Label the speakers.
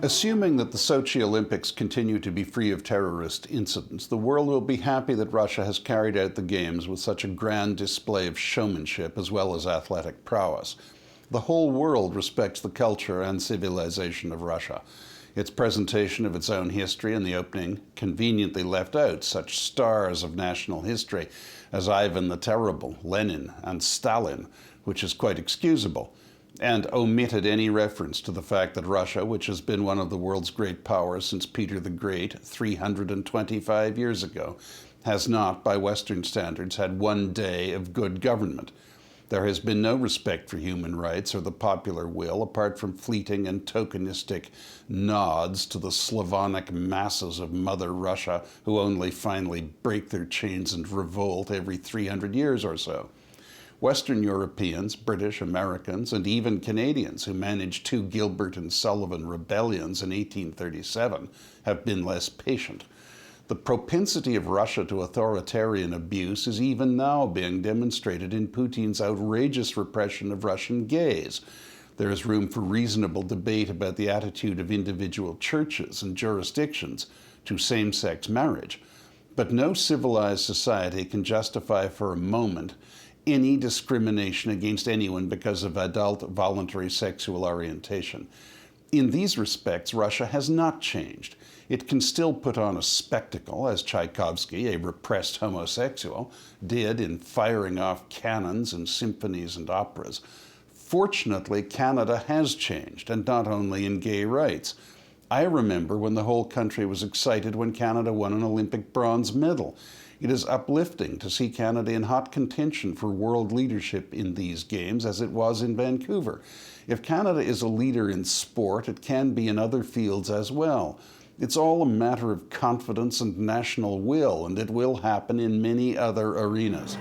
Speaker 1: Assuming that the Sochi Olympics continue to be free of terrorist incidents, the world will be happy that Russia has carried out the Games with such a grand display of showmanship as well as athletic prowess. The whole world respects the culture and civilization of Russia. Its presentation of its own history in the opening conveniently left out such stars of national history as Ivan the Terrible, Lenin, and Stalin, which is quite excusable, and omitted any reference to the fact that Russia, which has been one of the world's great powers since Peter the Great 325 years ago, has not, by Western standards, had one day of good government. There has been no respect for human rights or the popular will, apart from fleeting and tokenistic nods to the Slavonic masses of Mother Russia, who only finally break their chains and revolt every 300 years or so. Western Europeans, British, Americans, and even Canadians who managed two Gilbert and Sullivan rebellions in 1837 have been less patient. The propensity of Russia to authoritarian abuse is even now being demonstrated in Putin's outrageous repression of Russian gays. There is room for reasonable debate about the attitude of individual churches and jurisdictions to same-sex marriage, but no civilized society can justify for a moment any discrimination against anyone because of adult voluntary sexual orientation. In these respects, Russia has not changed. It can still put on a spectacle, as Tchaikovsky, a repressed homosexual, did in firing off cannons and symphonies and operas. Fortunately, Canada has changed, and not only in gay rights. I remember when the whole country was excited when Canada won an Olympic bronze medal. It is uplifting to see Canada in hot contention for world leadership in these games, as it was in Vancouver. If Canada is a leader in sport, it can be in other fields as well. It's all a matter of confidence and national will, and it will happen in many other arenas.